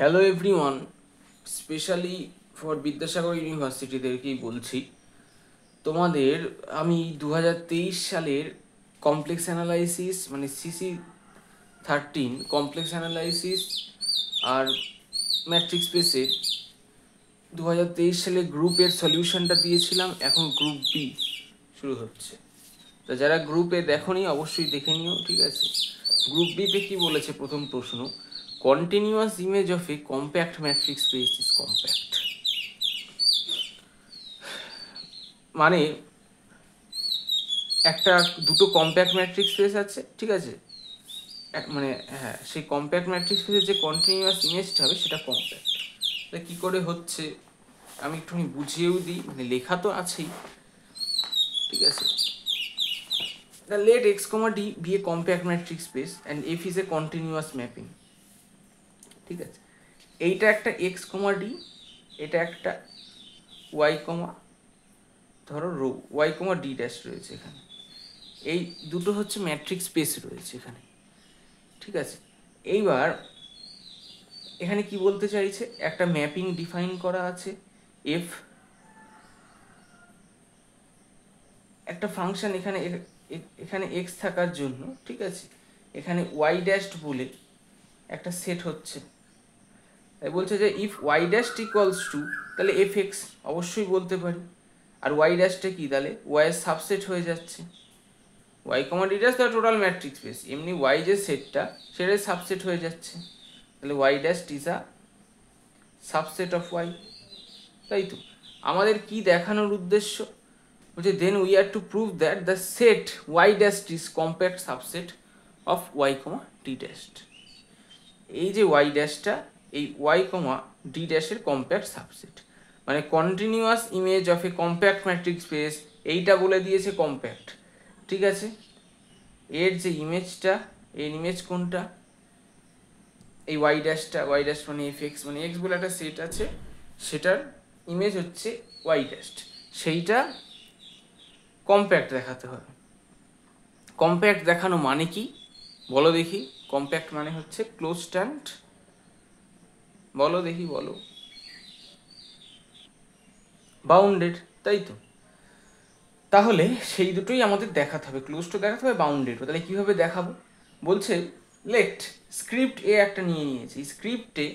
Hello everyone, specially for Vidyasagar ইউনিভার্সিটিদেরকেই বলছি। তোমাদের আমি 2023 সালের কমপ্লেক্স অ্যানালাইসিস মানে CC13 কমপ্লেক্স অ্যানালাইসিস আর ম্যাট্রিক্স স্পেসে 2023 সালে গ্রুপের সলিউশনটা দিয়েছিলাম। এখন গ্রুপ বি শুরু হচ্ছে। তো যারা গ্রুপে দেখোনি অবশ্যই দেখে নিও, ঠিক আছে? গ্রুপ বিতে কি বলেছে? প্রথম প্রশ্ন, continuous image of a compact matrix space is compact. মানে একটা দুটো কম্প্যাক্ট ম্যাট্রিক্স স্পেস আছে, ঠিক আছে? মানে হ্যাঁ, সেই কম্প্যাক্ট ম্যাট্রিক্স স্পেসের যে কন্টিনিউয়াস ইমেজটা হবে সেটা কম্প্যাক্ট। তা কী করে হচ্ছে আমি একটুখানি বুঝিয়েও দিই, মানে লেখা তো আছেই, ঠিক আছে? Let x, d be a compact matrix space and f is a continuous mapping, ঠিক আছে? এইটা একটা x, d, এটা একটা y, ধরো রো y, d ড্যাশ রয়েছে এখানে। এই দুটো হচ্ছে ম্যাট্রিক্স স্পেস রয়েছে এখানে, ঠিক আছে? এইবার এখানে কি বলতে চাইছে, একটা ম্যাপিং ডিফাইন করা আছে f, একটা ফাংশন এখানে এখানে x থাকার জন্য, ঠিক আছে? এখানে y ড্যাশড বলে একটা সেট হচ্ছে। তাই বলছে যে if y dashed equals to, তাহলে fx অবশ্যই বলতে পারি। আর y ড্যাশটা কি? তাহলে y এর সাবসেট হয়ে যাচ্ছে। y, d dash the total matrix space, এমনি y যে সেটটা সেটাই সাবসেট হয়ে যাচ্ছে। তাহলে y dash is a subset of y, তাই তো? আমাদের কি দেখানোর উদ্দেশ্য? বলছে then we are to prove that the set y dash is compact subset of y, d dash. এই যে y ড্যাশটা এই y, d ড্যাশের কম্প্যাক্ট সাবসেট, মানে continuous image of a compact matrix space, এইটা বলে দিয়েছে কম্প্যাক্ট, ঠিক আছে? এর যে ইমেজটা, এর ইমেজ কোনটা? এই y ড্যাশটা, y ড্যাশ মানে fx, মানে x বলে একটা সেট আছে, সেটার ইমেজ হচ্ছে y ড্যাশ, সেইটা কম্প্যাক্ট দেখাতে হবে। কম্প্যাক্ট দেখানো মানে কি বলো দেখি? কম্প্যাক্ট মানে হচ্ছে ক্লোজড অ্যান্ড, বলো দেখি, বলো, বাউন্ডেড, তাই তো? তাহলে সেই দুটোই আমাদের দেখাতে হবে, ক্লোজড দেখাতে হবে, বাউন্ডেডও। তাহলে কীভাবে দেখাবো? বলছে লেট স্ক্রিপ্ট এ একটা নিয়ে নিয়েছি, স্ক্রিপ্টে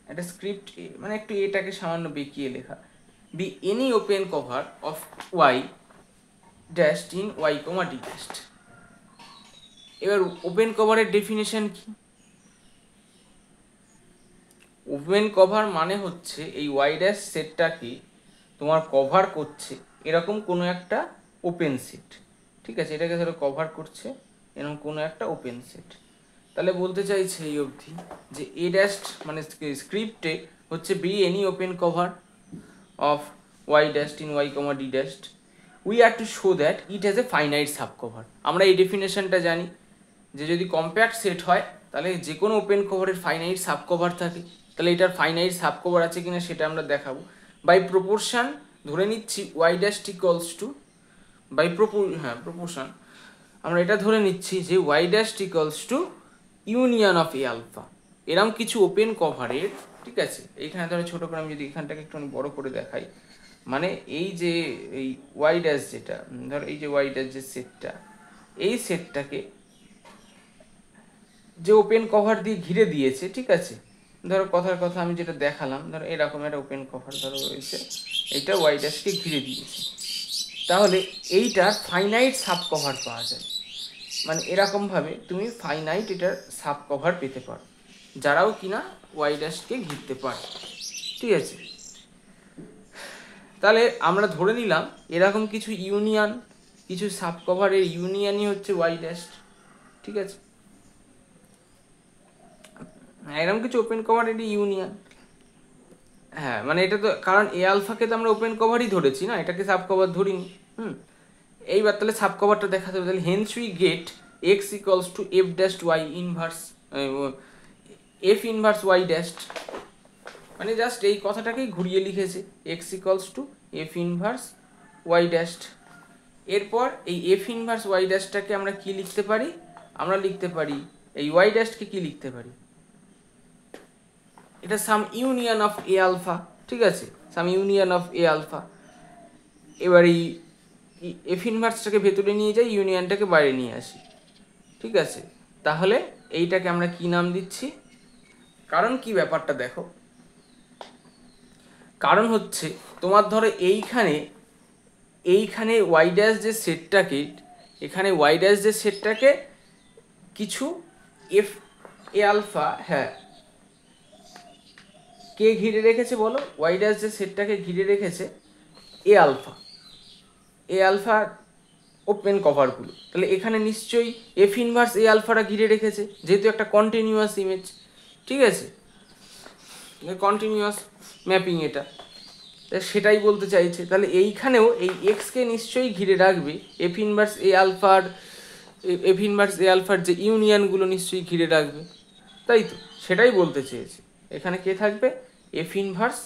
একটা স্ক্রিপ্ট এ মানে একটু এটাকে সামান্য বেঁকিয়ে লেখা, be any open cover of y dash in y, d dash. এবার ওপেন কভারের ডেফিনেশন কি? ওপেন কভার মানে হচ্ছে এই y ড্যাশ সেটটাকে তোমার কভার করছে এরকম কোনো একটা ওপেন সেট, ঠিক আছে? এটাকে ধরো কভার করছে এরকম কোনো একটা ওপেন সেট। তাহলে বলতে চাইছে এই অবধি যে এ ড্যাশ মানে স্ক্রিপ্টে হচ্ছে B any open cover of y dash in y, d dash, we are two show that it has a finite sub cover. আমরা এই ডেফিনেশনটা জানি যে যদি কম্প্যাক্ট সেট হয় তাহলে যে কোনো ওপেন কভারের ফাইনাইট সাব কভার থাকে। তাহলে এটার ফাইনাইট সাব কভার আছে কিনা সেটা আমরা দেখাবো বাই প্রপোর্শন। ধরে নিচ্ছি y dash equals to by proportion আমরা এটা ধরে নিচ্ছি যে y dash equals to union of a alpha. এরকম কিছু ওপেন কভারের, ঠিক আছে? এইখানে ধরো ছোটো করে আমি যদি এখানটাকে একটু বড় করে দেখাই, মানে এই যে এই y ড্যাশ যেটা, ধরো এই যে y ড্যাশ যে সেটটা, এই সেটটাকে যে ওপেন কভার দিয়ে ঘিরে দিয়েছে, ঠিক আছে? ধরো কথার কথা আমি যেটা দেখালাম, ধরো এরকম একটা ওপেন কভার ধরো রয়েছে, এইটা y ড্যাশকে ঘিরে দিয়েছে। তাহলে এইটার ফাইনাইট সাব কভার পাওয়া যায়, মানে এরকমভাবে তুমি ফাইনাইট এটার সাব কভার পেতে পারো যারাও কিনা y ড্যাশকে ঘিরতে পারে, ঠিক আছে? তাহলে আমরা ধরে নিলাম এরকম কিছু ইউনিয়ন, কিছু সাব কভারের ইউনিয়নই হচ্ছে y ড্যাশ, ঠিক আছে? এরকম কিছু ওপেন কভারের ইউনিয়ন, হ্যাঁ, মানে এটা তো কারণ এ আলফাকে তো আমরা ওপেন কভারই ধরেছি না, এটাকে সাব কভার ধরিনি। এইবার তাহলে সাব কভারটা দেখাতে হবে। তাহলে Haynes we get x equals to f dash y inverse f inverse y dash, মানে জাস্ট এই কথাটাকেই ঘুরিয়ে লিখেছে, x equals to f inverse y dash. এরপর এই f ইনভার্স y ড্যাশটাকে আমরা কি লিখতে পারি? আমরা লিখতে পারি এই y ড্যাশকে কি লিখতে পারি? এটা সাম ইউনিয়ন অফ এ আলফা, ঠিক আছে, সাম ইউনিয়ন অফ এ আলফা। এবার এই এফ ইনভার্সটাকে ভেতরে নিয়ে যাই, ইউনিয়নটাকে বাইরে নিয়ে আসি, ঠিক আছে। তাহলে এইটাকে আমরা কি নাম দিচ্ছি? কারণ কি ব্যাপারটা দেখো, কারণ হচ্ছে তোমার ধরো এইখানে ওয়াই ড্যাশ যে সেটটাকে, এখানে ওয়াই ড্যাশ যে সেটটাকে কিছু এফ এ আলফা, হ্যাঁ, কে ঘিরে রেখেছে বলো? ওয়াই ড্যাশ যে সেটটাকে ঘিরে রেখেছে এ আলফা, এ আলফা ওপেন কভারগুলো। তাহলে এখানে নিশ্চয়ই এফ ইনভার্স এ আলফাটা ঘিরে রেখেছে, যেহেতু একটা কন্টিনিউয়াস ইমেজ, ঠিক আছে, কন্টিনিউয়াস ম্যাপিং এটা, সেটাই বলতে চাইছে। তাহলে এইখানেও এই এক্সকে নিশ্চয়ই ঘিরে রাখবে এফ ইনভার্স এ আলফার যে ইউনিয়নগুলো নিশ্চয়ই ঘিরে রাখবে, তাই তো? সেটাই বলতে চেয়েছে। এখানে কে থাকবে? এফ ইনভার্স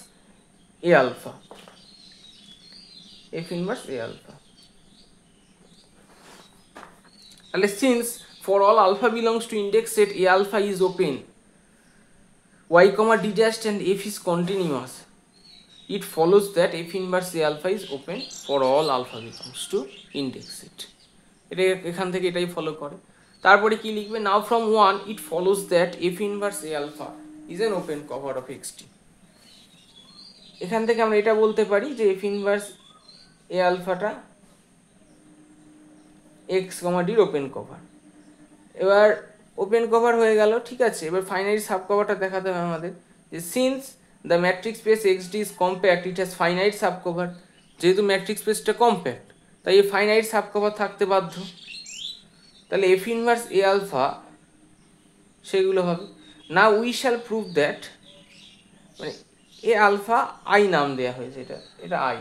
এ আলফা, এফ ইনভার্স এ আলফা। তাহলে since for all alpha belongs to index set A alpha is open, y comma d dash and f is continuous, it follows that f inverse a alpha is open for all alpha belongs to index set. এটা এখান থেকে এটাই follow করে। তারপরে কি লিখবে? নাও from 1 it follows that f inverse a alpha is an open cover of xt. এখান থেকে আমরা এটা বলতে পারি যে f inverse a alphaটা x, d এর ওপেন কভার। এবার ওপেন কভার হয়ে গেল, ঠিক আছে। এবার ফাইনাইট সাব কভারটা দেখাতে হবে আমাদের, যে since the matrix space X D is compact it has finite sub cover. যেহেতু ম্যাট্রিক্স স্পেসটা কম্প্যাক্ট, তাই এই ফাইনাইট সাব কভার থাকতে বাধ্য। তাহলে এফ ইনভার্স এ আলফা সেগুলো হবে। না উই শ্যাল প্রুভ দ্যাট, মানে এ আলফা আই নাম দেওয়া হয়েছে, এটা আই,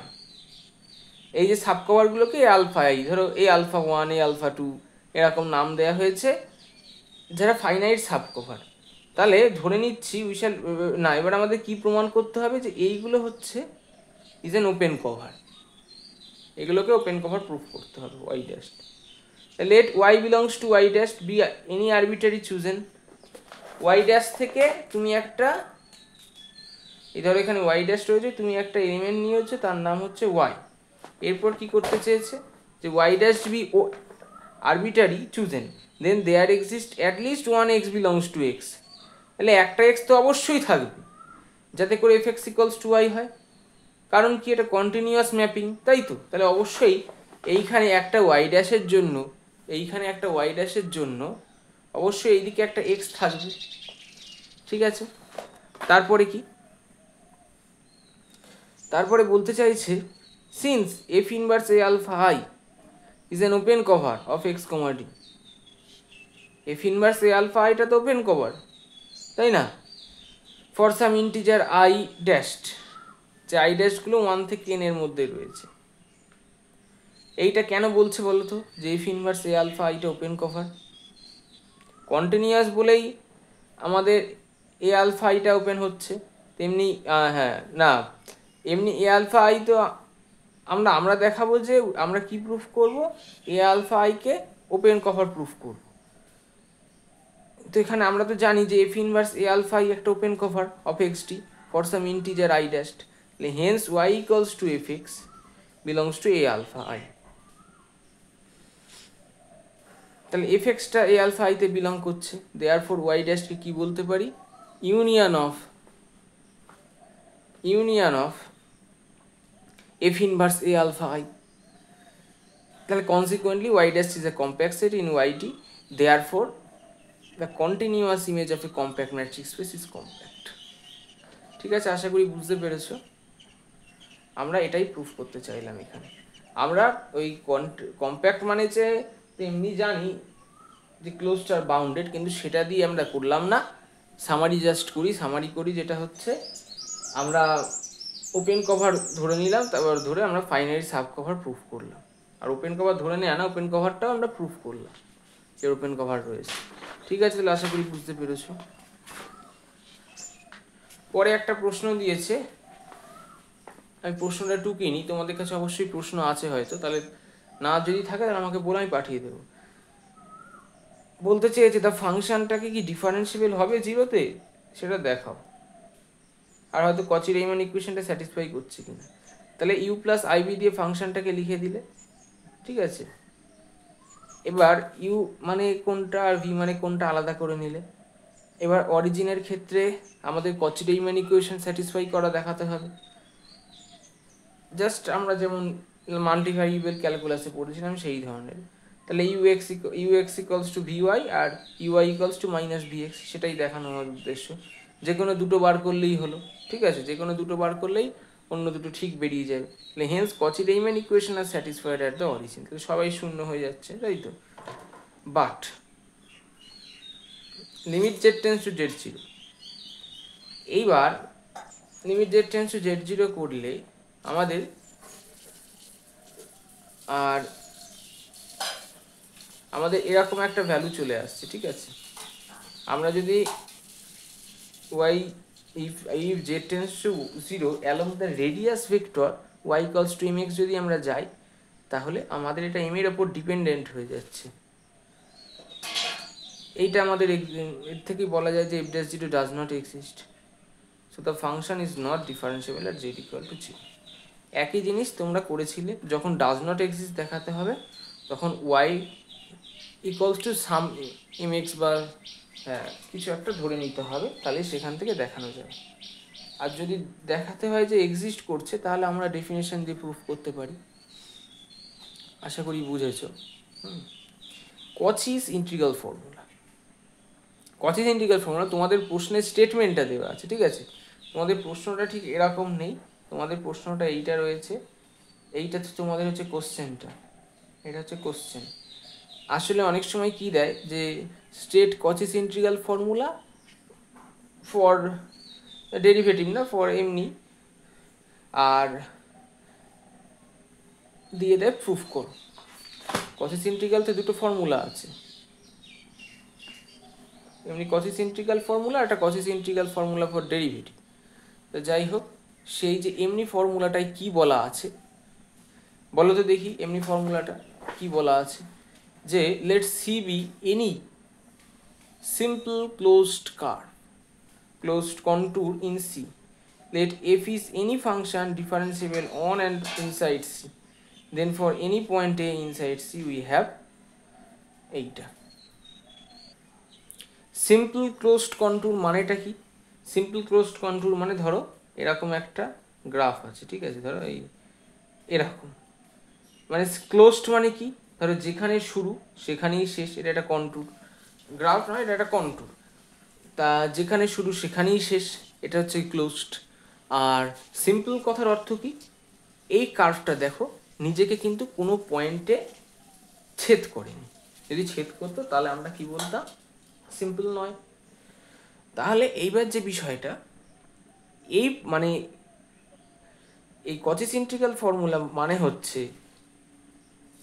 এই যে সাব কভারগুলোকে এ আলফা আই, ধরো এ আলফা 1, এ আলফা 2 এরকম নাম দেওয়া হয়েছে, যারা ফাইনাইট সাব কভার। তাহলে ধরে নিচ্ছি উইশাল না, এবার আমাদের কি প্রমাণ করতে হবে? যে এইগুলো হচ্ছে ইজ অ্যান ওপেন কভার, এগুলোকে ওপেন কভার প্রুফ করতে হবে y dash. Let y belongs to y dash be any arbitrary chosen. Y dash থেকে তুমি একটা, এই ধরো এখানে ওয়াই ড্যাশ রয়েছে, তুমি একটা এলিমেন্ট নিয়েছো, তার নাম হচ্ছে ওয়াই। এরপর কি করতে চেয়েছে? যে ওয়াই ড্যাশ বি ও arbitrary chosen, then there exist at least one x belongs to x. তাহলে একটা এক্স তো অবশ্যই থাকবে, যাতে করে f x equals to y হয়। কারণ কি? এটা কন্টিনিউয়াস ম্যাপিং, তাই তো? তাহলে অবশ্যই এইখানে একটা ওয়াই ড্যাশের জন্য, এইখানে একটা ওয়াই ড্যাশের জন্য অবশ্যই এইদিকে একটা এক্স থাকবে, ঠিক আছে। তারপরে কি? তারপরে বলতে চাইছে since f inverse A alpha i is an open cover of x comma d. F inverse A alpha আইটা তো ওপেন কভার, তাই না? For some integer i dashed, যে আই ড্যাশগুলো 1 থেকে n এর মধ্যে রয়েছে। এইটা কেন বলছে বলো তো, যে এফ ইনভার্স এ আলফা আইটা ওপেন কভার? কন্টিনিউয়াস বলেই আমাদের এ আলফা আইটা ওপেন হচ্ছে, তেমনি হ্যাঁ না, এমনি এ আলফা আই তো আমরা দেখাবো যে আমরা কি প্রুফ করব, এ আলফা আইকে ওপেন কভার প্রুফ করব। তো এখানে আমরা তো জানি যে F inverse A alpha i একটা open cover of x t for some integer i dashed, hence y equals to F x belongs to A alpha i. তাহলে এফ এক্সটা এ আলফা আইতে বিলং করছে, দেয়ারফর ওয়াই ড্যাশকে কি বলতে পারি? Union of F inverse A alpha i. তাহলে consequently y dash is a compact set in y t, therefore the continuous image of a compact matrix space is compact. ঠিক আছে, আশা করি বুঝতে পেরেছো। আমরা এটাই প্রুফ করতে চাইলাম এখানে। আমরা ওই কম্প্যাক্ট মানে যে এমনি জানি যে ক্লোজড আর বাউন্ডেড, কিন্তু সেটা দিয়ে আমরা করলাম না, সামারি জাস্ট করি। সামারি করি যেটা হচ্ছে আমরা ওপেন কভার ধরে নিলাম, তারপর ধরে আমরা ফাইনাইট সাব কভার প্রুফ করলাম। আর ওপেন কভার ধরে নেয় না, ওপেন কভারটাও আমরা প্রুফ করলাম যে ওপেন কভার রয়েছে। ঠিক আছে, তাহলে আশা করি বুঝতে পেরেছো। পরে একটা প্রশ্ন দিয়েছে, আমি প্রশ্নটা টুকিনি, তোমাদের কাছে অবশ্যই প্রশ্ন আছে হয়তো, তাহলে না যদি থাকে তাহলে আমাকে বলে আমি পাঠিয়ে দেবো। বলতে চেয়েছে দ্য ফাংশনটাকে কি ডিফারেন্সিয়েবল হবে জিরোতে, সেটা দেখাও। আর হয়তো কচি রিমান ইকুয়েশনটা স্যাটিসফাই করছে কিনা। তাহলে ইউ প্লাস আইবি দিয়ে ফাংশনটাকে লিখে দিলে, ঠিক আছে। এবার ইউ মানে কোনটা আর ভি মানে কোনটা আলাদা করে নিলে। এবার অরিজিনের ক্ষেত্রে আমাদের কচি রিমান ইকুয়েশন স্যাটিসফাই করা দেখাতে হবে। জাস্ট আমরা যেমন মাল্টিভ্যারিয়েবল ক্যালকুলাসে পড়েছিলাম সেই ধরনের। তাহলে ইউএক্স ইকুয়ালস টু ভিওয়াই আর u i equals to minus v x, সেটাই দেখানো আমার উদ্দেশ্য। যে কোনো দুটো বার করলেই হলো, ঠিক আছে, যে কোনো দুটো বার করলেই অন্য দুটো ঠিক বেরিয়ে যাবে। তাহলে hence Cauchy Riemann equation are satisfied at the origin. তাহলে সবাই শূন্য হয়ে যাচ্ছে, তাই তো। But limit z tends to z zero, এইবার limit z tends to z zero করলে আমাদের এরকম একটা ভ্যালু চলে আসছে, ঠিক আছে। আমরা যদি y if z tends to 0 along the radius vector y equals to mx যদি আমরা যাই, তাহলে আমাদের এটা m এর উপর ডিপেন্ডেন্ট হয়ে যাচ্ছে। এইটা আমাদের এর থেকে বলা যায় যে f dash 0 does not exist, so the function is not differentiable at z equal to 0। একই জিনিস তোমরা করেছিলে, যখন does not exist দেখাতে হবে তখন y equals to some mx বা হ্যাঁ কিছু একটা ধরে নিতে হবে, তাহলে সেখান থেকে দেখানো যাবে। আর যদি দেখাতে হয় যে এক্সিস্ট করছে, তাহলে আমরা ডেফিনেশন দিয়ে প্রুফ করতে পারি। আশা করি বুঝেছো। কচিস ইন্টিগ্রাল ফর্মুলা, কচিস ইন্টিগ্রাল ফর্মুলা তোমাদের প্রশ্নের স্টেটমেন্টটা দেওয়া আছে, ঠিক আছে। তোমাদের প্রশ্নটা ঠিক এরকম নেই, তোমাদের প্রশ্নটা এইটা রয়েছে, এইটা তো তোমাদের হচ্ছে কোশ্চেনটা, এটা হচ্ছে কোশ্চেন। আসলে অনেক সময় কি দেয় যে state Cauchy's integral formula for derivative না ফর এমনি, আর দিয়ে দেয় প্রুফ করো। কচিস ইন্টিগ্রালতে দুটো ফর্মুলা আছে, এমনি কচিস ইন্টিগ্রাল ফর্মুলা, একটা কচিস ইন্টিগ্রাল ফর্মুলা ফর ডেরিভেটিভ। তো যাই হোক, সেই যে এমনি ফর্মুলাটায় কি বলা আছে বলো তো দেখি, এমনি ফর্মুলাটা কি বলা আছে, যে let see B any simple closed contour in C, let f is any function differentiable on and inside C, then for any point A inside C we have এইটা। সিম্পল ক্লোজড কন্ট্যুর মানেটা কি? Simple closed contour মানে ধরো এরকম একটা graph আছে, ঠিক আছে, ধরো এই এরকম, মানে ক্লোজড মানে কি, ধরো যেখানে শুরু সেখানেই শেষ, এটা একটা কন্ট্যুর। গ্রাফ নয়, এটা একটা কন্ট্যুর। তা যেখানে শুরু সেখানেই শেষ, এটা হচ্ছে ক্লোজড। আর সিম্পল কথার অর্থ কি, এই কার্ভটা দেখো নিজেকে কিন্তু কোনো পয়েন্টে ছেদ করেনি, যদি ছেদ করতো তাহলে আমরা কি বলতাম, সিম্পল নয়। তাহলে এইবার যে বিষয়টা, এই মানে এই কচিস ইন্টিগ্রাল ফর্মুলা মানে হচ্ছে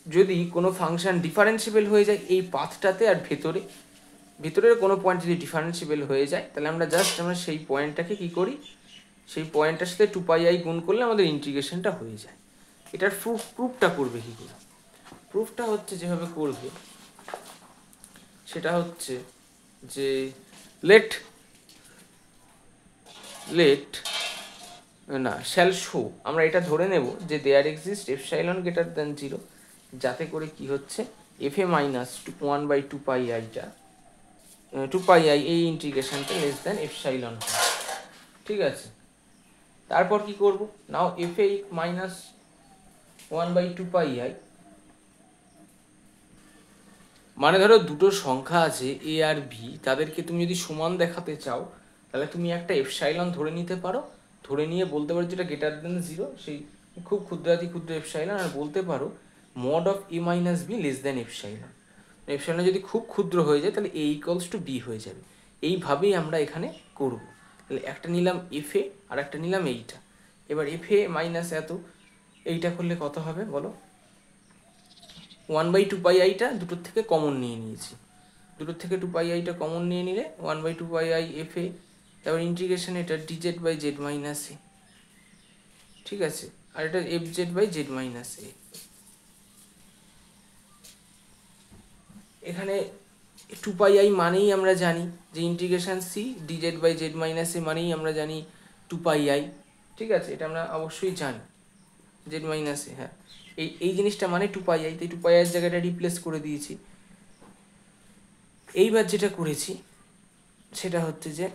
যদি কোনো ফাংশন ডিফারেন্সিবল হয়ে যায় এই পাথটাতে, আর ভেতরের কোনো পয়েন্ট যদি ডিফারেন্সিবল হয়ে যায়, তাহলে আমরা সেই পয়েন্টটাকে কি করি, সেই পয়েন্টটার সাথে 2πi গুণ করলে আমাদের ইন্টিগ্রেশনটা হয়ে যায়। এটার প্রুফটা করবে কি করে? প্রুফটা হচ্ছে যেভাবে করবে সেটা হচ্ছে যে লেট শ্যাল শো, আমরা এটা ধরে নেব যে there exist epsilon greater than 0, যাতে করে কি হচ্ছে fa মাইনাস 1/2πiটা 2πi এই ইন্টিগ্রেশনটা লেস দ্যান এপসাইলন, ঠিক আছে। তারপর কি করব, নাও fa মাইনাস 1/2πi, মানে ধরো দুটো সংখ্যা আছে a আর b, তাদেরকে তুমি যদি সমান দেখাতে চাও তাহলে তুমি একটা এপসাইলন ধরে নিতে পারো, ধরে নিয়ে বলতে পারো যেটা গ্রেটার দ্যান 0, সেই খুব ক্ষুদ্রাতি ক্ষুদ্র এপসাইলন, আর বলতে পারো mod of a minus b less than epsilon. Epsilon যদি খুব ক্ষুদ্র হয়ে যায় তাহলে a ইকুয়ালস টু b হয়ে যাবে। এইভাবেই আমরা এখানে করব। তাহলে একটা নিলাম fa আর একটা নিলাম এইটা। এবার fa মাইনাস এত, এইটা করলে কত হবে বলো, 1/2πiটা দুটোর থেকে কমন নিয়ে নিয়েছি, দুটোর থেকে 2πiটা কমন নিয়ে নিলে 1/2πi fa, তারপর ইন্টিগ্রেশন এটা dz/z মাইনাস a, ঠিক আছে, আর এটা fz/z মাইনাস a। এখানে 2πi মানেই আমরা জানি যে integration c dz/z minus a মানেই আমরা জানি 2πi, ঠিক আছে, এটা আমরা অবশ্যই জানি জেড মাইনাস এ। হ্যাঁ, এই জিনিসটা মানে 2πi, তাই 2πi এর জায়গাটা রিপ্লেস করে দিয়েছি। এইবার যেটা করেছি সেটা হচ্ছে যে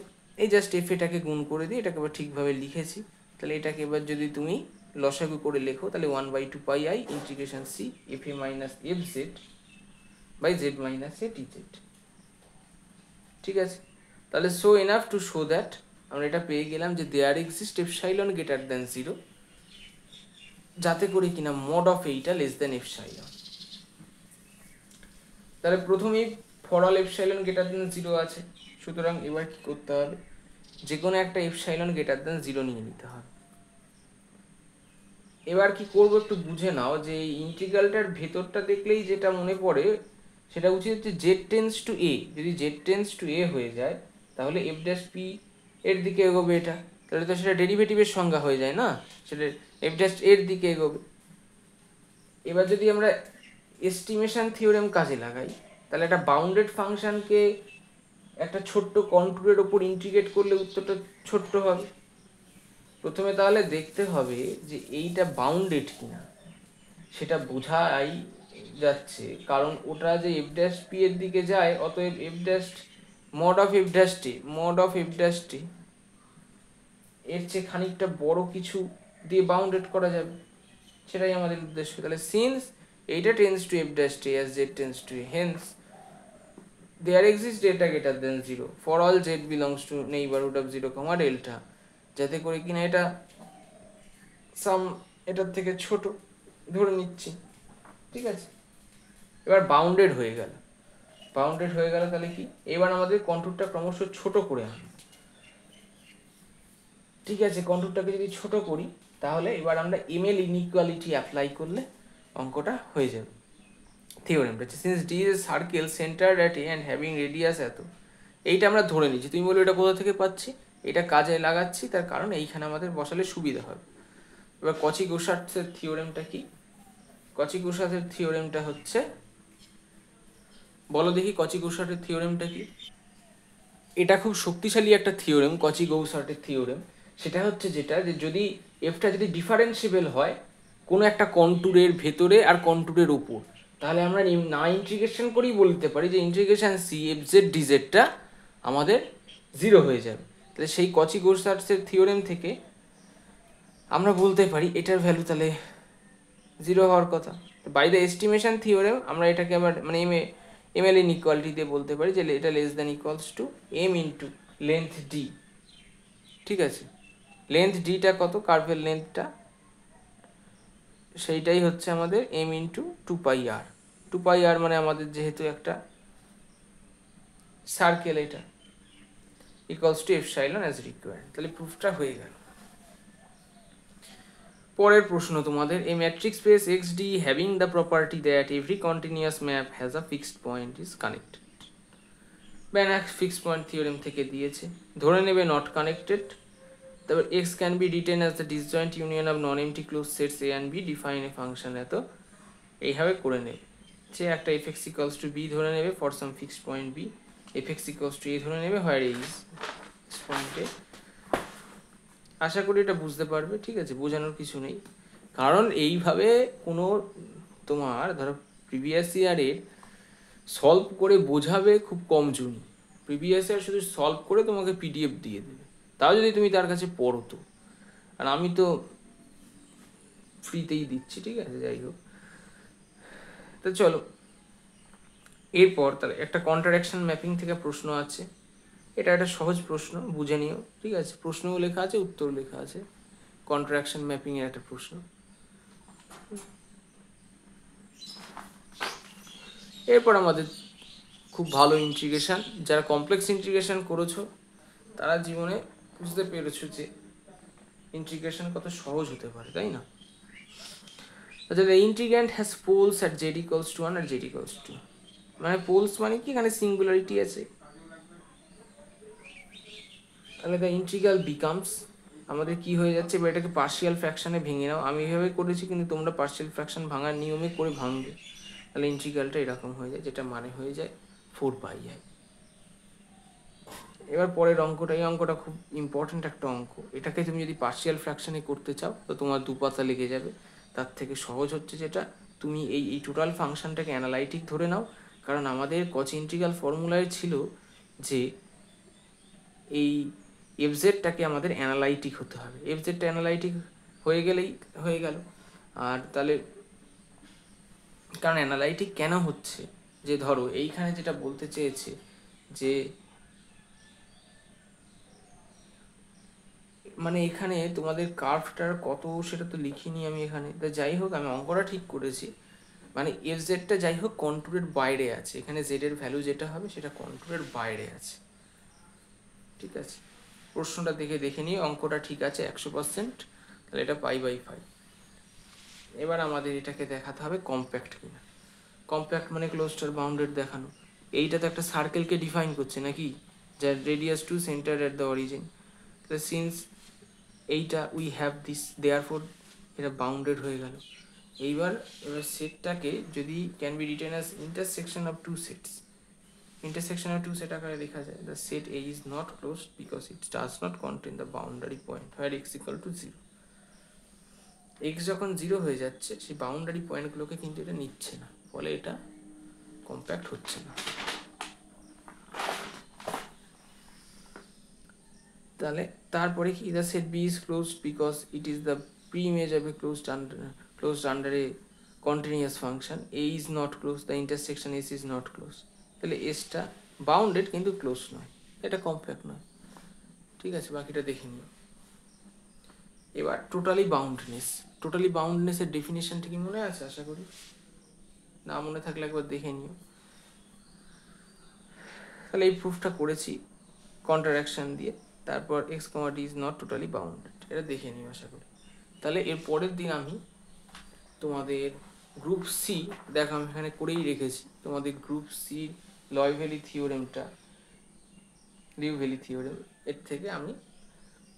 এই জাস্ট এফ এটাকে গুণ করে দিই, এটাকে আবার ঠিকভাবে লিখেছি। তাহলে এটাকে এবার যদি তুমি লসাগু করে লেখো তাহলে 1/2πi integration c f a minus f z by z minus a t z. ঠিক আছে, তাহলে so enough to show that আমরা এটা পেয়ে গেলাম যে there exist epsilon greater than 0, যাতে করে কিনা মড অফ এইটা লেস দ্যান এপসাইলন। তাহলে প্রথমেই for all epsilon greater than 0 আছে, সুতরাং এবার কি করতে হবে, যে কোনো একটা এপসাইলন গ্রেটার দ্যান 0 নিয়ে নিতে হবে। এবার কি করবো একটু বুঝে নাও, যে এই ইন্টিগ্রালটার ভেতরটা দেখলেই যেটা মনে পড়ে সেটা উচিত হচ্ছে জেড টেন্স টু এ। যদি জেড টেন্স টু এ হয়ে যায় তাহলে এফ ড্যাশ পি এর দিকে এগোবে, এটা তাহলে তো সেটা ডেরিভেটিভের সংজ্ঞা হয়ে যায় না, সেটা এফ ড্যাশ এর দিকে এগোবে। এবার যদি আমরা এস্টিমেশন থিওরেম কাজে লাগাই তাহলে একটা বাউন্ডেড ফাংশনকে একটা ছোট্ট কন্ট্যুরের ওপর ইন্টিগ্রেট করলে উত্তরটা ছোট্ট হবে। প্রথমে তাহলে দেখতে হবে যে এইটা বাউন্ডেড কিনা, সেটা বোঝাই যাচ্ছে কারণ ওটা যে এফ ড্যাশ পি এর দিকে যায়, অতএব F dash mod of F dash t, mod of F dash t এর চেয়ে খানিকটা বড় কিছু দিয়ে বাউন্ডেড করা যাবে, সেটাই আমাদের উদ্দেশ্য। তাহলে সিন্স এইটা tends to f dash t as z tends to a, hence there exist delta greater than 0 for all z belongs to neighbourhood of 0, delta, যাতে করে কিনা এটা সাম এটার থেকে ছোট ধরে নিচ্ছি। ঠিক আছে, এবার বাউন্ডেড হয়ে গেল, বাউন্ডেড হয়ে গেল তাহলে কি, এবার আমাদের কন্ট্যুরটা ক্রমশ ছোট করে আনবো। ঠিক আছে, কন্ট্যুরটাকে যদি ছোট করি তাহলে এবার আমরা এমএল ইনইকুয়ালিটি অ্যাপ্লাই করলে অঙ্কটা হয়ে যাবে। থিওরেমটা since D is circle centered at A and having radius এত, এইটা আমরা ধরে নিচ্ছি। তুমি বলো এটা কোথা থেকে পাচ্ছি, এটা কাজে লাগাচ্ছি, তার কারণ এইখানে আমাদের বসালে সুবিধা হবে। এবার কচি-গৌসার্টের থিওরেমটা কি, কচি-গৌসার্টের থিওরেমটা হচ্ছে, বলো দেখি কচি-গৌসার্টের থিওরেমটা কি। এটা খুব শক্তিশালী একটা থিওরেম, কচি-গৌসার্টের থিওরেম। সেটা হচ্ছে যেটা, যে যদি এফটা যদি ডিফারেন্সিয়েবল হয় কোনো একটা কন্ট্যুরের ভেতরে আর কন্ট্যুরের উপর, তাহলে আমরা না ইন্টিগ্রেশন করেই বলতে পারি যে ইন্টিগ্রেশন সি এফ জেড ডিজেডটা আমাদের 0 হয়ে যাবে। তাহলে সেই কচি-গৌসার্টের থিওরেম থেকে আমরা বলতে পারি এটার ভ্যালু তাহলে 0 হওয়ার কথা। বাই দ্য এস্টিমেশন থিওরেম আমরা এটাকে আবার মানে এমএল ইনইকুয়ালিটি দিয়ে বলতে পারি যে এটা less than equals to m into length d. ঠিক আছে, লেন্থ ডিটা কত, কার্ভের লেন্থটা, সেইটাই হচ্ছে আমাদের এম ইন্টু 2πr। 2πr মানে আমাদের যেহেতু একটা সার্কেল, এটা equals to epsilon as required. তাহলে প্রুফটা হয়ে গেল। পরের প্রশ্ন তোমাদের, a metric space X D having the property that every continuous map has a fixed point is connected. Banach fixed point theorem থেকে দিয়েছে, ধরে নেবে নট কানেক্টেড। তারপর X can be written as the disjoint union of non empty closed sets A and B, define a function এত, এইভাবে করে নেবে। সে একটা F x equals to B ধরে নেবে for some fixed point B, F x equals to A ধরে নেবে হোয়ার এ ইজ পয়েন্টে। আশা করি এটা বুঝতে পারবে। ঠিক আছে, বোঝানোর কিছু নেই, কারণ এইভাবে কোনো তোমার ধরো প্রিভিয়াস ইয়ারের সলভ করে বোঝাবে খুব কম জন, প্রিভিয়াস ইয়ার শুধু সলভ করে তোমাকে পিডিএফ দিয়ে দেবে, তাও যদি তুমি তার কাছে পড়ো তো। আর আমি তো ফ্রিতেই দিচ্ছি। ঠিক আছে, যাই হোক, তো চলো এরপর তাহলে একটা কন্ট্রাডিকশন ম্যাপিং থেকে প্রশ্ন আছে। এটা একটা সহজ প্রশ্ন, বুঝে নিও। ঠিক আছে, প্রশ্নও লেখা আছে, উত্তর লেখা আছে। কন্ট্রাডিকশন ম্যাপিং এর একটা প্রশ্ন। এরপর আমাদের খুব ভালো ইন্টিগ্রেশন, যারা কমপ্লেক্স ইন্টিগ্রেশন করেছো তারা জীবনে বুঝতে পেরেছো যে ইন্টিগ্রেশন কত সহজ হতে পারে, তাই না? আচ্ছা, the integrand has poles at z equals to 1 আর জেড ইকুয়ালস টু, মানে পোলস মানে কি, এখানে সিঙ্গুলারিটি আছে। তাহলে দ্য ইন্টিগ্রাল বিকামস, আমাদের কি হয়ে যাচ্ছে, বা এটাকে পার্শিয়াল ফ্র্যাকশনে ভেঙে নাও। আমি এভাবে করেছি, কিন্তু তোমরা পার্শিয়াল ফ্র্যাকশন ভাঙার নিয়মে করে ভাঙবে। তাহলে ইন্টিগ্রালটা এরকম হয়ে যায়, যেটা মানে হয়ে যায় 4πi। এবার পরের অঙ্কটা, এই অঙ্কটা খুব ইম্পর্ট্যান্ট একটা অঙ্ক। এটাকে তুমি যদি পার্শিয়াল ফ্র্যাকশনে করতে চাও তো তোমার 2 পাতা লেগে যাবে। তার থেকে সহজ হচ্ছে যেটা, তুমি এই টোটাল ফাংশনটাকে অ্যানালাইটিক ধরে নাও। কারণ আমাদের কচ ইন্টিগ্রাল ফর্মুলায় ছিল যে এই এফজেডটাকে আমাদের অ্যানালাইটিক হতে হবে। এফজেডটা অ্যানালাইটিক হয়ে গেলেই হয়ে গেল। আর তাহলে কারণ অ্যানালাইটিক কেন হচ্ছে, যে ধরো এইখানে যেটা বলতে চেয়েছে যে মানে এখানে তোমাদের কার্ভটার কত সেটা তো লিখিনি আমি এখানে, তা যাই হোক আমি অঙ্কটা ঠিক করেছি। মানে এফ জেডটা যাই হোক কন্ট্রোলের বাইরে আছে, এখানে জেডের ভ্যালু যেটা হবে সেটা কন্ট্রোলের বাইরে আছে, ঠিক আছে। প্রশ্নটা দেখে নিয়ে অঙ্কটা ঠিক আছে 100%, তাহলে এটা π/5। এবার আমাদের এটাকে দেখাতে হবে কম্প্যাক্ট কিনা। কম্প্যাক্ট মানে ক্লোজড আর বাউন্ডেড দেখানো। এইটা তো একটা সার্কেলকে ডিফাইন করছে নাকি, যার radius two centre at the origin. তাহলে সিন্স এইটা উই হ্যাভ দিস, দেয়ারফর এটা বাউন্ডেড হয়ে গেল। এবার সেটটাকে যদি can be written as intersection of two sets, intersection of two set আকারে লেখা যায় the set a is not closed because it does not contain the boundary point where x equal to 0। X যখন 0 হয়ে যাচ্ছে সেই boundary পয়েন্টগুলোকে কিন্তু এটা নিচ্ছে না, ফলে এটা কম্প্যাক্ট হচ্ছে না। তাহলে তারপরে কি, the set b is closed because it is the pre image of a closed under a continuous function. A is not close, the intersection s is not close. তাহলে এসটা বাউন্ডেড কিন্তু ক্লোজ নয়, এটা কম্প্যাক্ট নয়, ঠিক আছে। বাকিটা দেখে নিও। এবার টোটালি বাউন্ডনেসের ডেফিনেশনটা কি মনে আছে? আশা করি না মনে থাকলে একবার দেখে নিও। তাহলে এই প্রুফটা করেছি কন্ট্রাকশন দিয়ে, তারপর x comma D is not totally bounded, এটা দেখে নিও আশা করি। তাহলে এর পরের দিন আমি তোমাদের গ্রুপ সি, দেখো আমি এখানে করেই রেখেছি তোমাদের গ্রুপ সি লিউ থিওরেম, এর থেকে আমি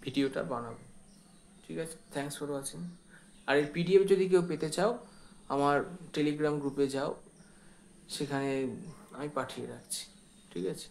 ভিডিওটা বানাবো, ঠিক আছে। Thanks for watching. আর এর পিডিএফ যদি কেউ পেতে চাও আমার টেলিগ্রাম গ্রুপে যাও, সেখানে আমি পাঠিয়ে রাখছি, ঠিক আছে।